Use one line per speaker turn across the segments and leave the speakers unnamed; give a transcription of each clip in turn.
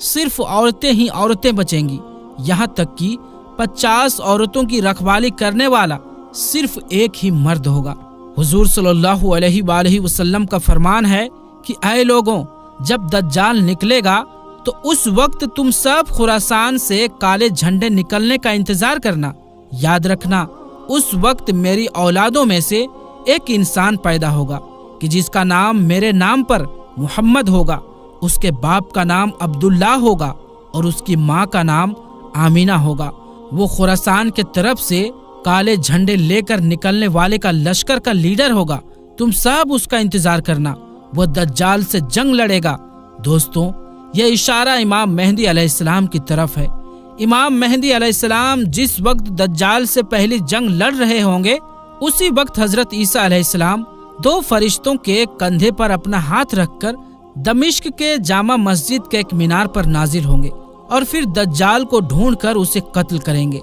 صرف عورتیں ہی عورتیں بچیں گی، یہاں تک کہ 50 عورتوں کی رکھوالی کرنے والا صرف ایک ہی مرد ہوگا۔ حضور صلی اللہ علیہ وآلہ وسلم کا فرمان ہے کہ اے لوگوں، جب دجال نکلے گا تو اس وقت تم سب خراسان سے کالے جھنڈے نکلنے کا انتظار کرنا۔ یاد رکھنا، اس وقت میری اولادوں میں سے ایک انسان پیدا ہوگا کہ جس کا نام میرے نام پر محمد ہوگا، اس کے باپ کا نام عبداللہ ہوگا اور اس کی ماں کا نام آمینہ ہوگا۔ وہ خراسان کے طرف سے کالے جھنڈے لے کر نکلنے والے کا لشکر کا لیڈر ہوگا۔ تم سب اس کا انتظار کرنا، وہ دجال سے جنگ لڑے گا۔ دوستوں، یہ اشارہ امام مہدی علیہ السلام کی طرف ہے۔ امام مہدی علیہ السلام جس وقت دجال سے پہلی جنگ لڑ رہے ہوں گے، اسی وقت حضرت عیسیٰ علیہ السلام 2 فرشتوں کے کندھے پر اپنا ہاتھ رکھ کر دمشق کے جامع مسجد کے ایک مینار پر نازل ہوں گے اور پھر دجال کو ڈھونڈ کر اسے قتل کریں گے۔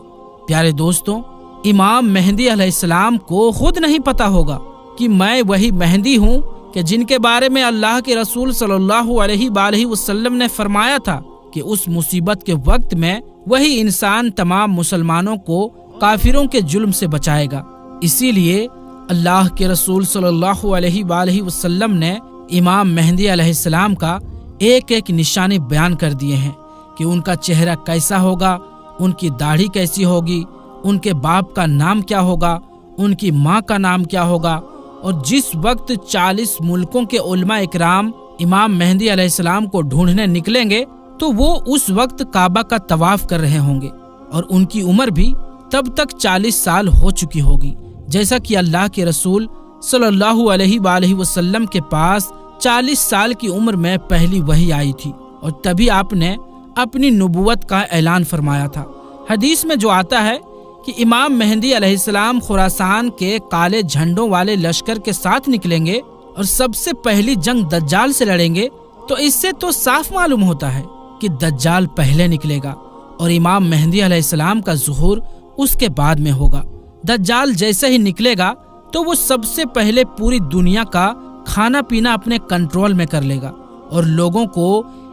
پیارے دوستوں، امام مہدی علیہ السلام کو خود نہیں پتا ہوگا کہ میں وہی مہدی ہوں کہ جن کے بارے میں اللہ کے رسول صلی اللہ علیہ وآلہ وسلم نے فرمایا تھا کہ اس مصیبت کے وقت میں وہی انسان تمام مسلمانوں کو کافروں کے ظلم سے بچائے گا۔ اسی لیے اللہ کے رسول صلی اللہ علیہ وآلہ وسلم نے امام مہدی علیہ السلام کا ایک ایک نشانی بیان کر دیے ہیں کہ ان کا چہرہ کیسا ہوگا، ان کی داڑھی کیسی ہوگی، ان کے باپ کا نام کیا ہوگا، ان کی ماں کا نام کیا ہوگا۔ اور جس وقت 40 ملکوں کے علماء اکرام امام مہدی علیہ السلام کو ڈھونڈنے نکلیں گے تو وہ اس وقت کعبہ کا طواف کر رہے ہوں گے اور ان کی عمر بھی تب تک 40 سال ہو چکی ہوگی، جیسا کہ اللہ کے رسول صلی اللہ علیہ وآلہ وسلم کے پاس 40 سال کی عمر میں پہلی وحی آئی تھی اور تبھی آپ نے اپنی نبوت کا اعلان فرمایا تھا۔ حدیث میں جو آتا ہے کہ امام مہدی علیہ السلام خراسان کے کالے جھنڈوں والے لشکر کے ساتھ نکلیں گے اور سب سے پہلی جنگ دجال سے لڑیں گے، تو اس سے تو صاف معلوم ہوتا ہے کہ دجال پہلے نکلے گا اور امام مہدی علیہ السلام کا ظہور اس کے بعد میں ہوگا۔ دجال جیسے ہی نکلے گا تو وہ سب سے پہلے پوری دنیا کا کھانا پینا اپنے کنٹرول میں کر لے گا اور لوگوں کو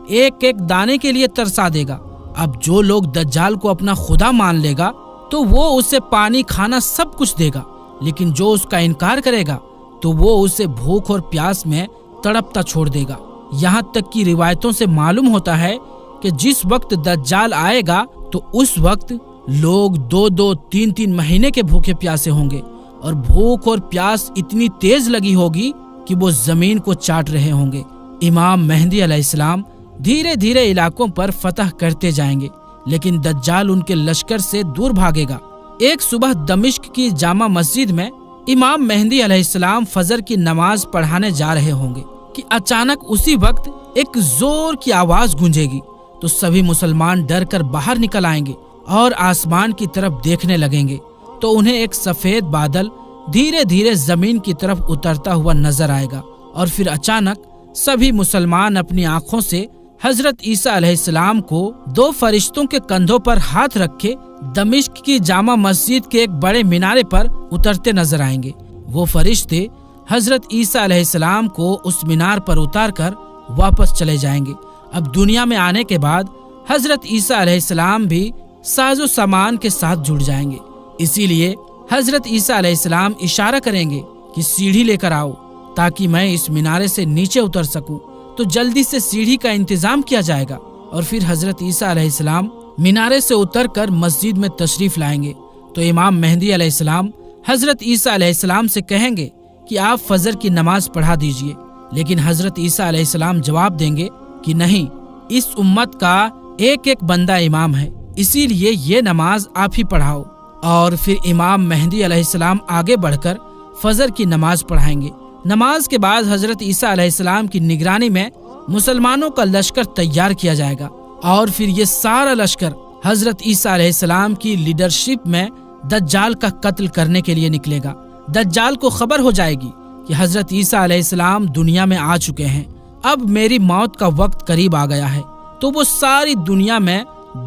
ایک ایک دانے کے لیے ترسا دے گا۔ اب جو لوگ دجال کو اپنا خدا مان لے گا تو وہ اسے پانی کھانا سب کچھ دے گا، لیکن جو اس کا انکار کرے گا تو وہ اسے بھوک اور پیاس میں تڑپتا چھوڑ دے گا۔ یہاں تک کہ روایتوں سے معلوم ہوتا ہے کہ جس وقت دجال آئے گا تو اس وقت لوگ 2-2, 3-3 مہینے کے بھوکے پیاسے ہوں گے اور بھوک اور پیاس اتنی تیز لگی ہوگی کہ وہ زمین کو چاٹ رہے ہوں گے۔ امام مہدی علیہ السلام دھیرے دھیرے علاقوں پر فتح کرتے جائیں گے، لیکن دجال ان کے لشکر سے دور بھاگے گا۔ ایک صبح دمشق کی جامع مسجد میں امام مہدی علیہ السلام فجر کی نماز پڑھانے جا رہے ہوں گے کہ اچانک اسی وقت ایک زور کی آواز گونجے گی تو سبھی مسلمان ڈر کر باہر نکل آئیں گے اور آسمان کی طرف دیکھنے لگیں گے تو انہیں ایک سفید بادل دھیرے دھیرے زمین کی طرف اترتا ہوا نظر آئے گا اور پھر اچانک سبھی مسلمان اپنی آنکھوں سے حضرت عیسیٰ علیہ السلام کو 2 فرشتوں کے کندھوں پر ہاتھ رکھے دمشق کی جامع مسجد کے ایک بڑے مینارے پر اترتے نظر آئیں گے۔ وہ فرشتے حضرت عیسیٰ علیہ السلام کو اس مینار پر اتار کر واپس چلے جائیں گے۔ اب دنیا میں آنے کے بعد حضرت عیسیٰ علیہ السلام بھی ساز و سامان کے ساتھ جڑ جائیں گے، اسی لیے حضرت عیسیٰ علیہ السلام اشارہ کریں گے کہ سیڑھی لے کر آؤ تاکہ میں اس مینارے سے نیچے اتر سکوں، تو جلدی سے سیڑھی کا انتظام کیا جائے گا اور پھر حضرت عیسیٰ علیہ السلام مینارے سے اتر کر مسجد میں تشریف لائیں گے تو امام مہدی علیہ السلام حضرت عیسیٰ علیہ السلام سے کہیں گے کہ آپ فجر کی نماز پڑھا دیجئے، لیکن حضرت عیسیٰ علیہ السلام جواب دیں گے کہ نہیں، اس امت کا ایک ایک بندہ امام ہے، اسی لیے یہ نماز آپ ہی پڑھاؤ۔ اور پھر امام مہدی علیہ السلام آگے بڑھ کر فجر کی نماز پڑھائیں گے۔ نماز کے بعد حضرت عیسیٰ علیہ السلام کی نگرانی میں مسلمانوں کا لشکر تیار کیا جائے گا اور پھر یہ سارا لشکر حضرت عیسیٰ علیہ السلام کی لیڈرشپ میں دجال کا قتل کرنے کے لیے نکلے گا۔ دجال کو خبر ہو جائے گی کہ حضرت عیسیٰ علیہ السلام دنیا میں آ چکے ہیں، اب میری موت کا وقت قریب آ گیا ہے، تو وہ ساری دنیا میں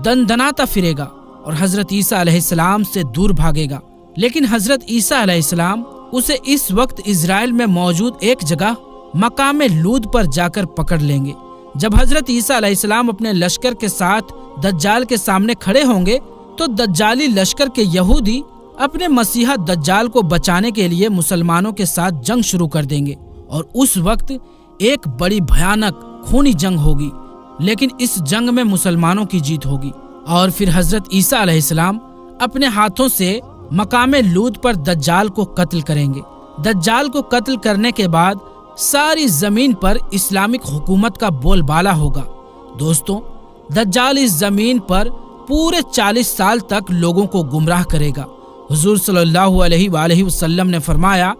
دندناتا پھرے گا اور حضرت عیسیٰ علیہ السلام سے دور بھاگے گا۔ لیکن حضرت عیسیٰ علیہ السلام اسے اس وقت اسرائیل میں موجود ایک جگہ مقام لود پر جا کر پکڑ لیں گے، جب حضرت عیسیٰ علیہ السلام اپنے لشکر کے ساتھ دجال کے سامنے کھڑے ہوں گے تو دجالی لشکر کے یہودی اپنے مسیحا دجال کو بچانے کے لیے مسلمانوں کے ساتھ جنگ شروع کر دیں گے، اور اس وقت ایک بڑی بھیانک خونی جنگ ہوگی، لیکن اس جنگ میں مسلمانوں کی جیت ہوگی، اور پھر حضرت عیسیٰ علیہ السلام اپنے ہاتھوں سے مقام لوط پر دجال کو قتل کریں گے۔ دجال کو قتل کرنے کے بعد ساری زمین پر اسلامک حکومت کا بول بالا ہوگا۔ دوستوں، دجال اس زمین پر پورے 40 سال تک لوگوں کو گمراہ کرے گا۔ حضور صلی اللہ علیہ وآلہ وسلم نے فرمایا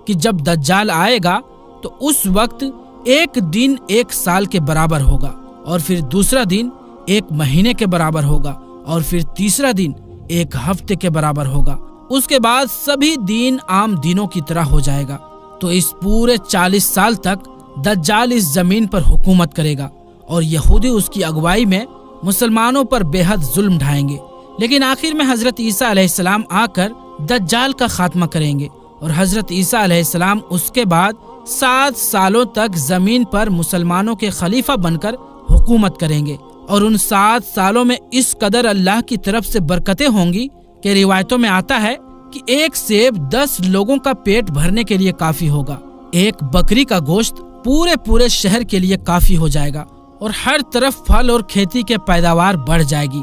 کہ جب دجال آئے گا تو اس وقت ایک دن 1 سال کے برابر ہوگا، اور پھر دوسرا دن 1 مہینے کے برابر ہوگا، اور پھر تیسرا دن 1 ہفتے کے برابر ہوگا۔ اس کے بعد سبھی دین عام دنوں کی طرح ہو جائے گا۔ تو اس پورے 40 سال تک دجال اس زمین پر حکومت کرے گا، اور یہودی اس کی اگوائی میں مسلمانوں پر بے حد ظلم ڈھائیں گے، لیکن آخر میں حضرت عیسیٰ علیہ السلام آ کر دجال کا خاتمہ کریں گے، اور حضرت عیسیٰ علیہ السلام اس کے بعد 7 سالوں تک زمین پر مسلمانوں کے خلیفہ بن کر حکومت کریں گے، اور ان 7 سالوں میں اس قدر اللہ کی طرف سے برکتیں ہوں گی کہ روایتوں میں آتا ہے کہ 1 سیب 10 لوگوں کا پیٹ بھرنے کے لیے کافی ہوگا، 1 بکری کا گوشت پورے شہر کے لیے کافی ہو جائے گا، اور ہر طرف پھل اور کھیتی کے پیداوار بڑھ جائے گی۔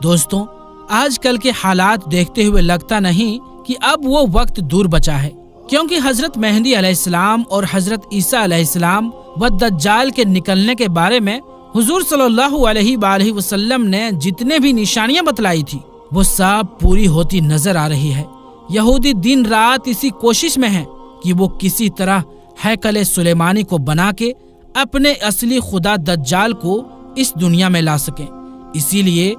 دوستوں، آج کل کے حالات دیکھتے ہوئے لگتا نہیں کہ اب وہ وقت دور بچا ہے، کیونکہ حضرت مہدی علیہ السلام اور حضرت عیسیٰ علیہ السلام و دجال کے نکلنے کے بارے میں حضور صلی اللہ علیہ وآلہ وسلم نے جتنے بھی نشانیاں بتلائی تھی وہ سب پوری ہوتی نظر آ رہی ہے۔ یہودی دن رات اسی کوشش میں ہیں کہ وہ کسی طرح ہیکل سلیمانی کو بنا کے اپنے اصلی خدا دجال کو اس دنیا میں لا سکیں۔ اسی لیے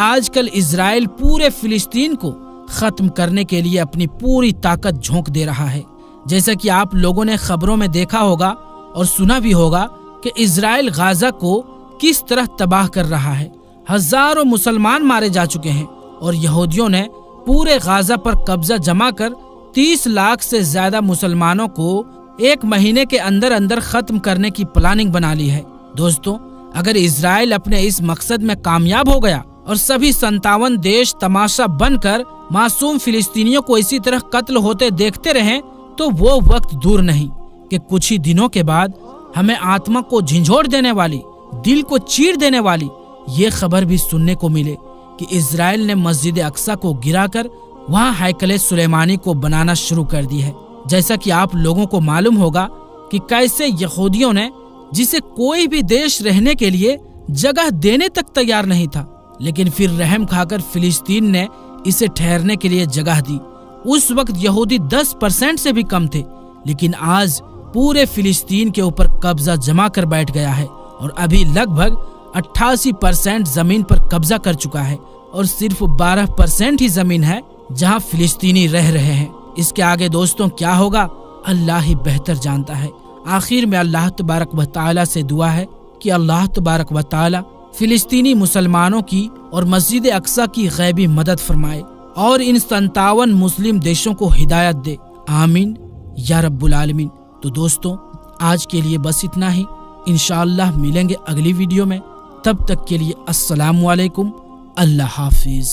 آج کل اسرائیل پورے فلسطین کو ختم کرنے کے لیے اپنی پوری طاقت جھونک دے رہا ہے۔ جیسا کہ آپ لوگوں نے خبروں میں دیکھا ہوگا اور سنا بھی ہوگا کہ اسرائیل غزہ کو کس طرح تباہ کر رہا ہے۔ ہزاروں مسلمان مارے جا چکے ہیں، اور یہودیوں نے پورے غزہ پر قبضہ جما کر 30 لاکھ سے زیادہ مسلمانوں کو 1 مہینے کے اندر ختم کرنے کی پلاننگ بنا لی ہے۔ دوستوں، اگر اسرائیل اپنے اس مقصد میں کامیاب ہو گیا اور سبھی 57 دیش تماشا بن کر معصوم فلسطینیوں کو اسی طرح قتل ہوتے دیکھتے رہیں تو وہ وقت دور نہیں کہ کچھ ہی دنوں کے بعد ہمیں آتما کو جھنجھوڑ دینے والی، دل کو چیر دینے والی یہ خبر بھی سننے کو ملے کہ اسرائیل نے مسجد اقصی کو گرا کر وہاں ہیکل سلیمانی کو بنانا شروع کر دی ہے۔ جیسا کہ آپ لوگوں کو معلوم ہوگا کہ کیسے یہودیوں نے، جسے کوئی بھی دیش رہنے کے لیے جگہ دینے تک تیار نہیں تھا، لیکن پھر رحم کھا کر فلسطین نے اسے ٹھہرنے کے لیے جگہ دی۔ اس وقت یہودی 10% سے بھی کم تھے، لیکن آج پورے فلسطین کے اوپر قبضہ جما کر بیٹھ گیا ہے، اور ابھی لگ بھگ 88% زمین پر قبضہ کر چکا ہے، اور صرف 12% ہی زمین ہے جہاں فلسطینی رہ رہے ہیں۔ اس کے آگے دوستوں کیا ہوگا اللہ ہی بہتر جانتا ہے۔ آخر میں اللہ تبارک و تعالی سے دعا ہے کہ اللہ تبارک و تعالی فلسطینی مسلمانوں کی اور مسجد اقصی کی غیبی مدد فرمائے، اور ان 57 مسلم دیشوں کو ہدایت دے، آمین یا رب العالمین۔ تو دوستوں، آج کے لیے بس اتنا ہی، انشاءاللہ ملیں گے اگلی ویڈیو میں۔ تب تک کے لیے السلام علیکم، اللہ حافظ۔